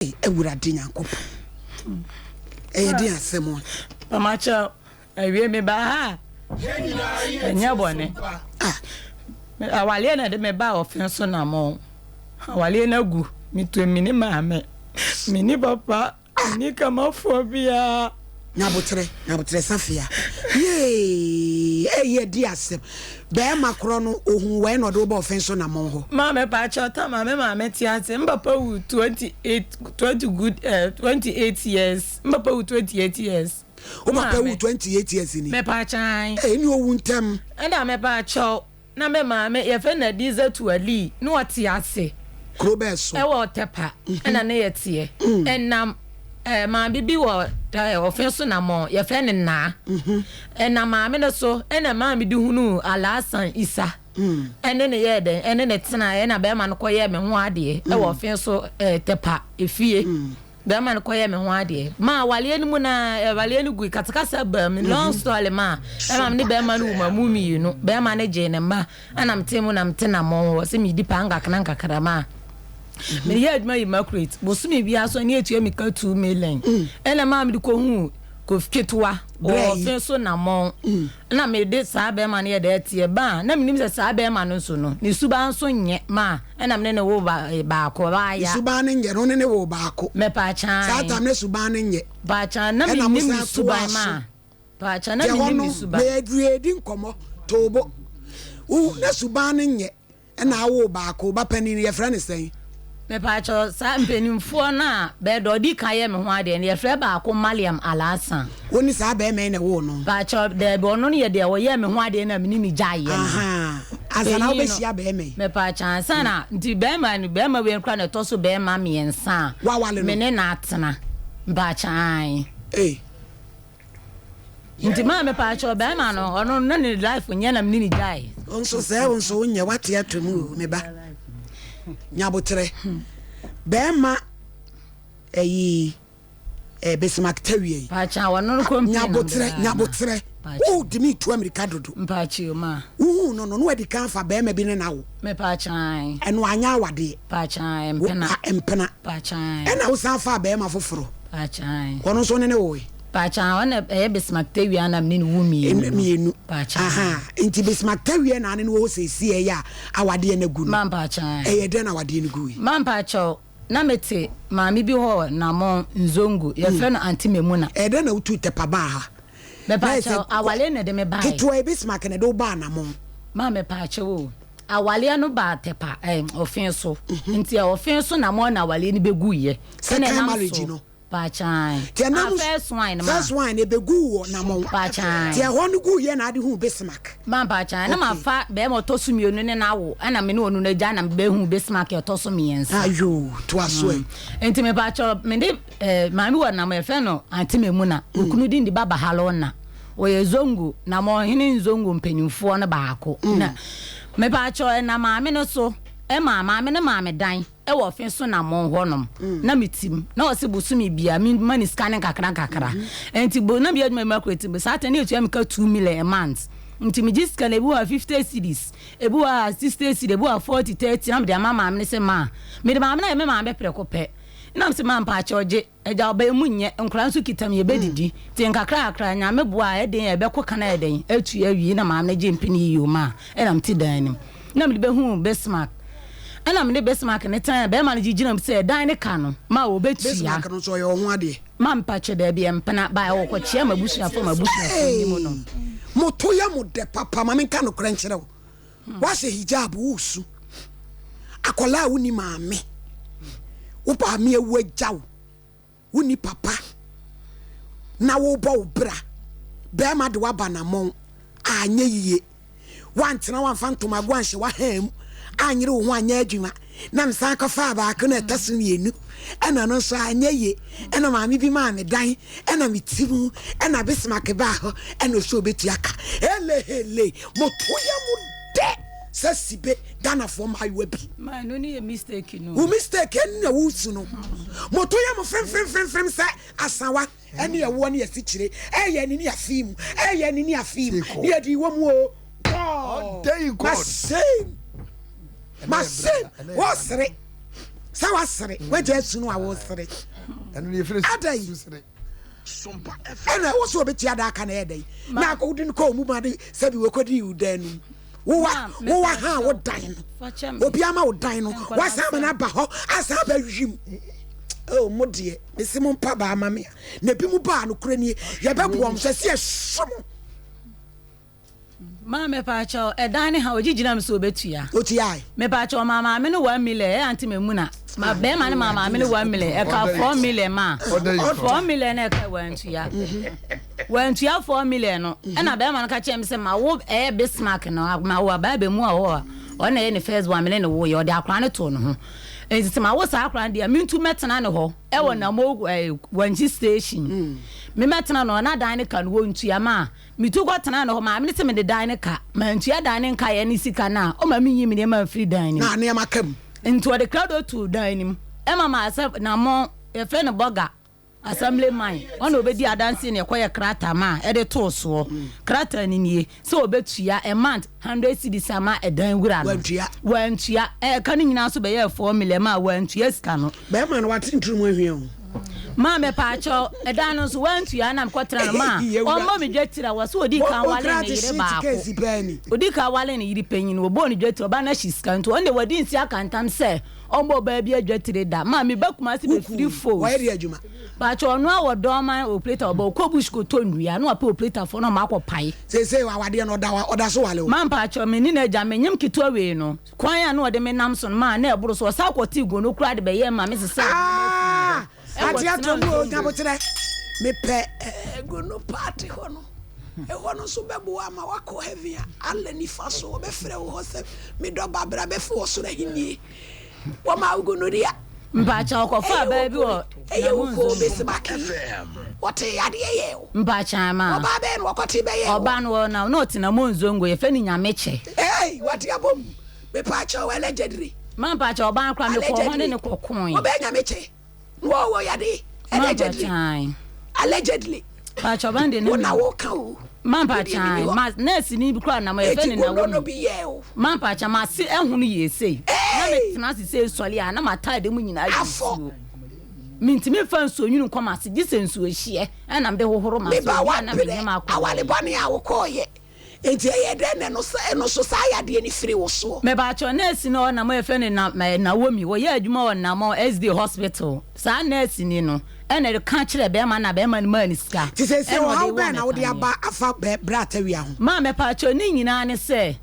ewurade nyankop di asemo mamacha awie me ba ha enya bone awale na de me ba ofin so na mo awale na gu mi to mini maame mini papa ni kama phobia nyabotre safia ye di asem be makro no ohun we no do ba ofin so na mo ho maame pa chota maame ti ase mbapa wu 28 years mbapa wu 28 years o ma pa wu 28 years ni me pa chan ni owu ntem enda me pa cho na me maame ye fe na dize to ali no oti ase krobeso e wo tepa ena na ye tie enam ma bibi wo ofin so na mo ye fe ne na ena maame no so ena maame di hunu alasan isa ene ne ye den ene ne tena ena be ma no koye me ho ade e wo ofin so tepa efie be ma no koye me ho ade ma wale ni mu na wale ni gu katakasa ba me long story ma e ma ne be ma no ma mumi no be ma ne je ne ma ana mtemu na mtena mo se mi di panga kana kakara ma me yard my immaculate bosumi bia so ne etua mi ka 2 million ena ma me ko hu ko fitwa o fe so na mo na me de sa be ma ne de tie ba na me nim se sa be ma no so no ni suba so nye ma ena me ne wo ba ko ba ya suba ne nye no ne wo ba ko me pa chan sa ta me suba ne nye ba chan na me nim suba ma pa chan na me nim suba be adredi nkomo tobo u na suba ne nye ena wo ba ko ba pani ye fra ne sen me pa cho sa mpenimfo na be do di kan ye me ho ade ne ye fra ba ko Maliam Alasan woni sa ba me na wo no pa cho de be ono ne ye de wo ye me ho ade na me ni jaye aha asana obehia be me pa cha sana nti be ma ni be ma we nkra na to so be ma me ensa me ne na atena ba cha ai nti ma me pa cho be ma no ono na ni life nya na me ni jaye onso se onso nya wate atomu me ba nyabotre bema besimak tawie pa cha wono ko nyabotre o dimi to America dodo mpa chi o ma no we di kan fa bema bi ne na wo me pa cha eno anya awade pa cha empena pa cha ena wo san fa bema foforo pa cha wono so ne wo pacha wana besimak tawie na mni wumi mienu pacha aha nti besimak tawie na ne wo sesi ya awade na gu man pacha den awade na gu man pacha na mete maami bi ho na mo nzongo ye fe no anti memuna den na utu tepa ba ha me pacha awale na de me ba keto besimak na do ba na mo ma me pacha wo awale no ba tepa ofin so nti ofin so na mo na awale ni begu ye second marriage no Pachan. First wine e begu wo na mo. Pachan. Ti ho no gu ye na ade hu Bismarck. Man pachan na ma fa be mo to su mienu ne na wo. Ana me ne onu na ja na be hu Bismarck e to so miensa. Ayo, to aso e. Enti me pacho me de ma mi wo na me fe no anti me mu na. Okunu di ndi baba halona. O ye zongo na mo hini nzongo mpanyimfo na baako. Na me pacho na ma me no so ma me ne ma me dan e wo fin so na mo honom na metim na o se bosumi bia me mani scanning kakra enti bo na bia me makreti be satan e tu me ka 2 million a month enti me just can ebu 50 cedis ebu 60 cedis ebu 40 30 na me de mama me se ma me de mama na me ma be prekope na me se ma mpa choje eja oba emunye nkran so kitam ye bedidi ti nkakra nya me bo a e den e be ko kana e den etu awi na mama na je mpini yi o ma e na mti dan nim na me be hu Bismarck ana me Bismarck ne tan be ma jijina se dan ne ka no ma wo betia Bismarck no so ye ho ade ma mpache da bia mpena ba wo ko chia mabusu afo ni mo no moto ya mo de papa ma me ka no kra nkyere wo wa se hijab wusu akola woni maame wo pa me ewu agyaw woni papa na wo bo bra be ma de wa banamon anye yiye wantena wan fantoma gwanhye wa ham anyere wo anya adwuma na msan ka fa ba ka na taso mienu ena no so anya ye ena maami bi ma me dan ena mitimu ena Bismarck ba ho ena so betu aka hele motoya mu de sasibe Ghana for my webi ma no ni mistake no wo mistake na wo su no motoya mu frem sa asawa ena ye wo na ye sikire eye ni afimu ye di wo mu o oh, my same. What's it? Sa wasere we je sunu a wo sere enu ye fere adai SOMPA ena wo so betia da aka na edai na ko din ko mu ma de sabi we ko di udanu wo ha wo dan no obi ama wo dan no wasa ma na ba ho asa ba hwim oh modie mesi mo mpa ba ama me na bi mu ba no kura ni ye be bo am se se som ma me pa cho edan ne ha ogigina me so betua otia me pa cho mama me no 1 million e anti me muna ma be ma ne mama me no 1 million e ka 4 million ma 4 million e ka wantua 4 million no e na be ma no ka che me se ma wo e Bismarck no ma wo ba be mu a wo o na e ne first 1 million wo ye o de akra ne to no ho enti ma wo sa akra de me ntu metena ne ho e wo na mo wanji station me metena no na dan ne ka no ntua ma me tu go tena no ho ma me se me de dan ne ka ma ntua dan ne ka ye ne sika na o ma me yi me ne ma free dan ne na ne ma kam into the crowd to dan nim e mama asem na mo e fe ne boga assembly man on obedi adanse ne koye krata ma e de to so krata ni nie so obetua a month 100 cedis ama e dan wura no wantua e ka ni nyina so be ye 4 million ma wantua sika no be ma no watintrum ahwie o ma me pa cho e dan no so wantua na mkotra no ma o mo me dwetira wo so odi kan wale ne yire ba ko odi kan wale ne yire panyin wo ni dwetira ba na shiska nto on de wadi nsi akantam se ombo ba bia dwetire da ma me bakuma se be free fo wa eri adwuma ba cho no awodo man operator obo ko bush ko tonua no apa operator fo no ma akopai se wa wade no oda so wale o man pa cho me ni na ja me nyim kitwa we no kwan ya no de me nam so ma na eburu so sa kwoti go no kura de be ye ma me se ati atombo nyabotere me pe go no party ho no e ho no so bebo ama wako heavy alle ni faso be frɛ wo se me do babra be fo so ra hinie wo ma go no dia mpacha okofa ba bi wo eye wo ko be smaki wote ade ye mpacha ma oba be no wokote be ye oba no na no tina mo nzongo ye fe ni nyameche wate abom me pacha wo allegedly man pacha oba akra me ko ho ne kokon oba nyameche wo yade allegedly pacha bande ne na wo ka o man pacha ma nurse ni bi kra na ma ye fe ni na wo no bi ye o man pacha ma si ehunu ye sei na me tina si sei sole a na ma tade mu nyina yi mintimi fa nso nyunu koma se gise nso ehie na me de hohoro ma so na me nyama akwa awale bane a wo koye enti ye de ne no so sa ya de ni free wo so me ba cho nurse no na mo ye fe ni na womi wo ye adwuma wo na mo SD hospital sa nurse ni no ene de ka kire be ma na be ma ni ma ni ska ti se wo how be na wo de aba afa brata wi aho ma me pa cho ni nyina ne se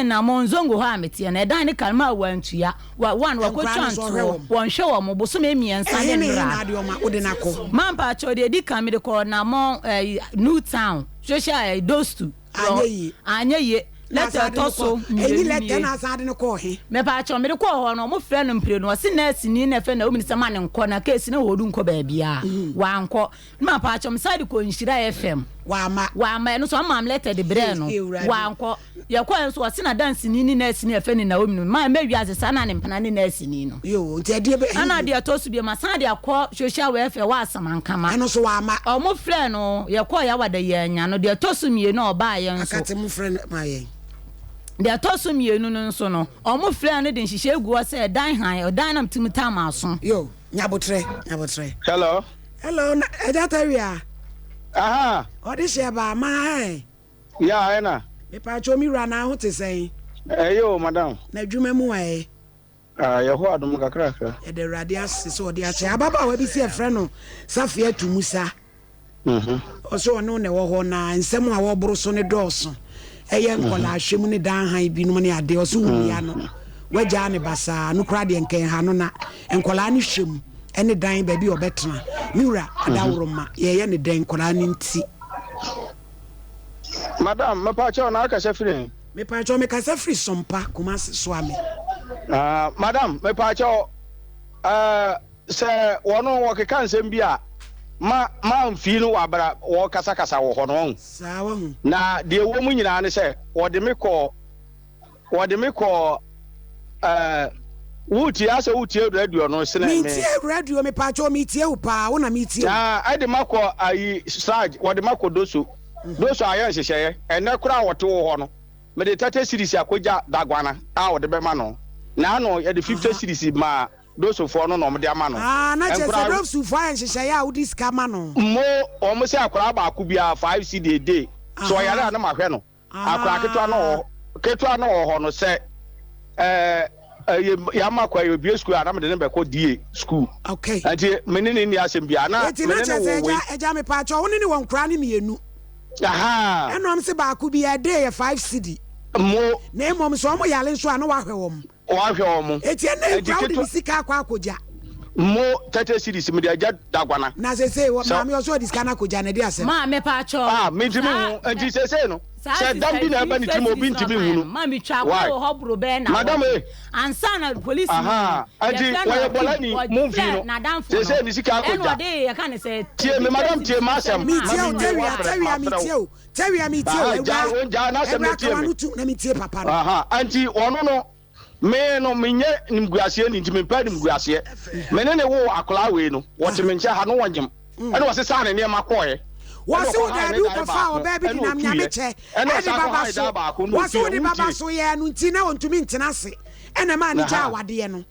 na mo nzongo ho amete na dan ne kalma wantua one wa ko twanto won hwe wo mo boso me miensa ne nra ma pa cho de di kan me de ko na mo New Town social dostu anyeyi letter to so eni letter na asade ne ko he me pa cho me de ko ho no mo frɛ no mpire no se nurse ni na fe na o mi se ma ne nko na case na hodu nko ba bia wa nko ma pa cho me side ko nhira FM wa ma no so ma letter de bre no wa nko ye ko so se na dance ni nurse ni fe ni na o mi ma wi azesa na ne mpana ni nurse ni no yo nti ade be ana de to so bi ma sa de akọ social welfare wa asamanka no so wa ma o mo frɛ no ye ko ya wada ye nya no de to so mie no oba ye nso akate mo frɛ ma ye de atoso mienu no nso no omo frɛ no de nhihye egu ose dan han dan nam timita maso yo nyabotre hello ejataria aha odi sheba ma ya ena me pa cho mi ra na ho te sen yo madam na dwuma mu ye ho adom kakra e de radia se odi ache ababa wa bi se frɛ no safia tumusa oso no ne wo ho na nsɛm a wo boro so ne dɔɔso eye nkola ahwemu ne dan han binom ne ade oso wumia no wagya ne basa no kra de nken ha no na nkola ne hwemu ene dan ba bi obetena miura adawroma ye ne dan nkola ne nti madam me pa cho na aka sefiri me pa cho me ka sefiri SOMPA kuma so ame madam me pa cho se wono wo keka nsem bi a ma mfi no wabra wo kasa wo ho no sawa na de wo mu nyina ne se wo de me kɔ wuti ase wuti radio no sene me mi tie radio me pa cho mi tie u pa wo na mi tie ai de makɔ ayi sage wo de makɔ doso ayo hyehyɛ ene kura wote wo ho no me de 30 series akogya dagwana a wo de be ma no na no ye de 50 series ma those for no no de ama no na che say those for and hye ya udi ska ma no mo o mo say akora ba ku bia 5 cedi a day so yare na ma hwe no akora ketua no ho no say ya makwa yo bi school ana me de be ko die school okay anti menene ni asem bia na menene wo eja me pa cho woni ni won kra ni mienu aha enom se ba ku bia day 5 cedi mo na mom so mo yale nso ana wa hwe wom eti na crowd ni sika akoja mo 30 cedis me de aja dagwana na se wo ma me so dis kana akoja na de asem ma me pa cho me ntimi hu anti se no se dam bi na ba ni timo bi ntimi hu ma me twa ko hobro be na madam ansa na police aha anti wo bola ni mo fi no se ni sika akoja eno de ya kan se tie me madam tie ma asem mi tie tewia mi tie ja na asem tie me na mi tie papa no aha anti ono no me no menye nimguasie ni ntimi pa nimguasie menene wo akola we no wo te menche ha no wonyem ene wo se sa ne makoye wo se wo da bi ko fa o ba bi dinam nya meche ene baba so wo se wo di baba so ye no nti na wontumi ntena se ene ma ni ja awade no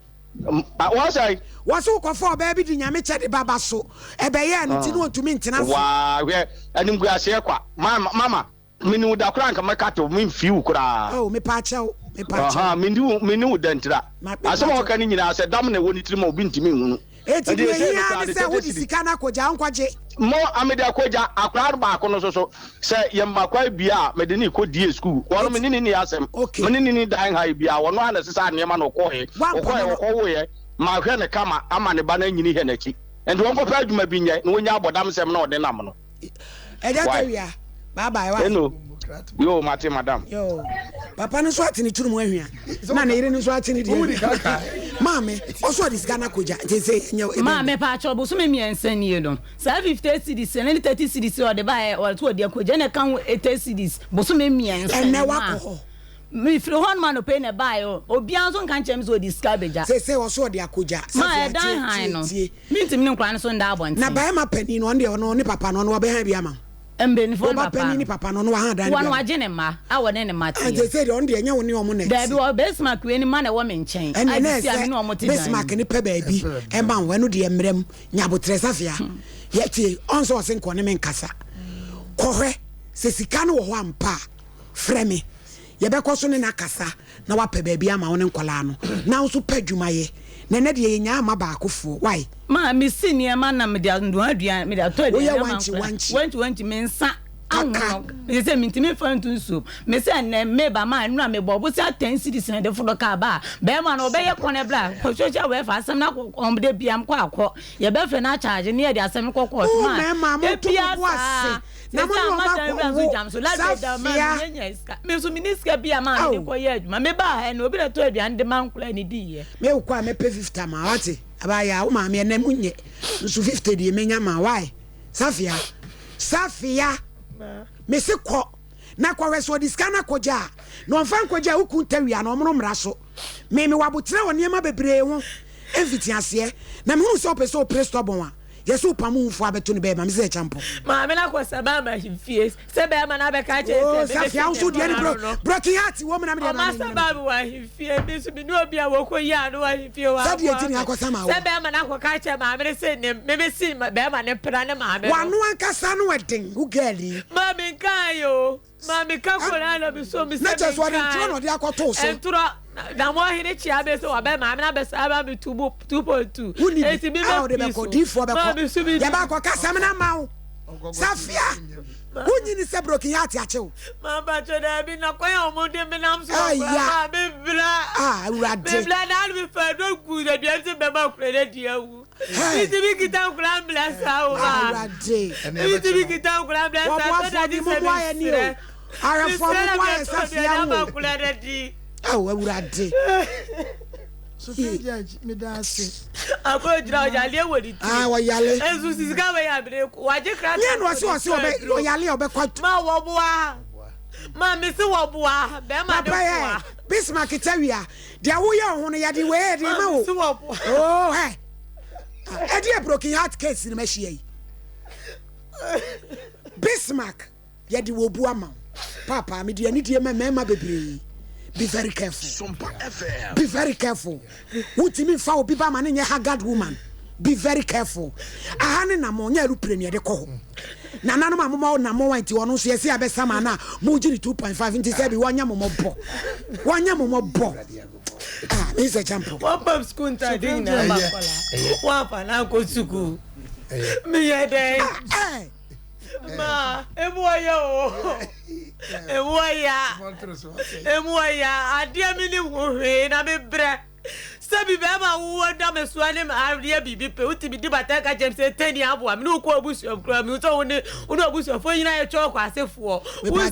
wo say wo se wo ko fa o ba bi di nya meche di baba so ebe ye no nti na wontumi ntena se wa we animguasie kwa mama minu da kura nka makato min fiu kura oh me pa chao aha minu dentira asema waka ni nyina se dam na woni tirima obi ntimi hunu eti de hia ni se wodi sika na koja nkwaje mo amede akoja akra ba akono so se yemma kwa bia mede ni ko die school wono menini ni asem menini ni dan ha bia wono ana sesa ne ma no ko he ko wo ye ma hwe ne kama ama ne ba na nyini he nachi ende won ko pa adwuma bi nye na wonya abodam sem na ode nam no eja tawia bye bye wa yo mate madam yo papa no so atini turu mu ahia na na ire no so atini de mame oso dis Ghana koja jese mame pa cho bo so me miensa ni no sa 50 cedis na 30 cedis o de ba o to de koja na kan 80 cedis bo so me miensa ene wako me free hon man pay na buy o obian so kan chem so dis cabbage se oso de akoja ma dan han no mi ntimi ne nkran so nda abonti na ba ma pani no onde no ne papa no obe ha bia ma embeni fo papa pani ni papa no ha dan wano agene ma awone ne mate je say de onde enya woni omo ne da bi o besmark we ni ma na wo me nchen adi sia me no omo te dan besmark ni pe ba bi e ma wanu de emrem nyabotre safia ye tie onso o se nko ne me nkasa kohwe se sika no wo ho ampa freme ye be ko so ne na kasa na wa pe ba bi ama woni nkola no na so pa dwumaye na ne de ye nya ama ba akofo why ma mi senior man na me de ndo aduan me de to de wanchi me nsa aka me se mintimi fantu so me se na me ba ma nura me bobo se 10 cedis na de fodo ka ba be ma no be ye kone bla ko social we fa asem na ko de biam ko akọ ye be fe na charge ne ye de asem ko ko ma e bia sa na mo no ma ko jam so la de ma nyenya iska me so miniska bia ma me ko ye aduma me ba he no obi de to aduan de man kula ni di ye me kwa me pe 50 ma wate abaya wo ma me na munye nso 50 de me nya ma why safia me se ko na kwa weso diska na koja no mfa koja ukun tawia na omro mra so me wabotre woni ma bebre ho enfiti ase na me hu so peso presto bonwa yesu pamu fu abeto ni be ma me se champo ma me na kwa sabama hifie se be ma na be ka che se safia so de ni broken heart wo me na me de ma sabama wa hifie bi so bi no bia wo ko ya no wa hifie wa se de tini akosa ma wo se be ma na kwa ka che ma me se ne me si be ma ne pra ne ma be wa no ankasa no wedding who girlie ma me kan yo ma me ka ko na bi so mi se na just wa ntro no de akoto so ntro na mo hine chia be so ba ma me na be sa ba mi 2.2 eti bi be ko di fo be ko ya ba ko kasa me na ma wo safia wunyi ni se broken heart ya chew ma ba cho da bi na ko ya omonde me na so ma be bla urade be bla na bi fa do ku de bi enti be ma kure de awu iti bi kita kura bla sa o ba urade iti bi kita kura bla sa so da di se bi ara fo mo wa safia mo kure de di urade so judge me da se abo jira oyale wori ti wa yale ezu sisika we ya bere wa je kra ni no se obe oyale obe kwat ma wo boa ma me se wo boa be ma de boa Bismarck tawia dia wo ye ho no ya di we de ma wo oh he e di broken heart case ni ma hie Bismarck ya di wo bua ma papa me di ani die ma bebre be very careful. SOMPA FM. Be very careful. Utimi fa obi ba ma ne haggard woman. Be very careful. Ahane na mo nya aeroplane de ko. Na nanu ma mo na mo wanti wono so yesi abesa ma na mo giri 2.5 nti say bi wanya mo bo. Wanya mo bo. Ah, is a champion. One pump school ding na makola. One pa na ko suku. Me ye dey. Ma, emuaya o. Emuaya, adia mi ni hwe na me bre. Sabi be ma wo da me so ani ma adia bibi pe uti bi di bata ka jem se tani abo am no ko abusu kura mi so woni abusu fo nyina ye cho kwa asefo wo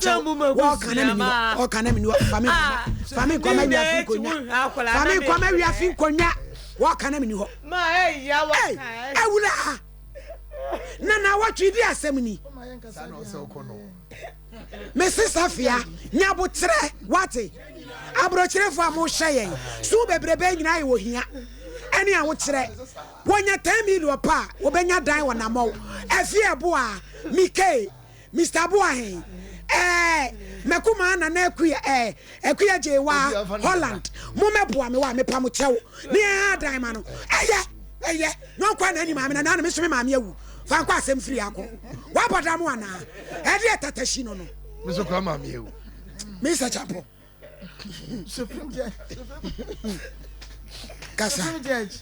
so mu ma abusu ma o kana mi ni fami ko ma wi afin konya fami ko ma wi afin konya wo kana mi ni ho ma ya wa ewula na watwi di asem ni Mrs. Safia nyabotre wate abrochirefo am hye su bebrebe nyina ye wo hia ene a wo kire wonya 10 million pa wo benya dan wo namo afi ebo a mike Mr. Boahen mekuma na ekuya jewa Holland mo meboa me wa me pam chew ne dan ma no eye no kwa na ni ma me na me so me ma me awu fa kwa asem firi akọ wa boda mo ana e de tatashi no me so kwa ma me awu Mr. Chapo Supreme Judge. Kasa.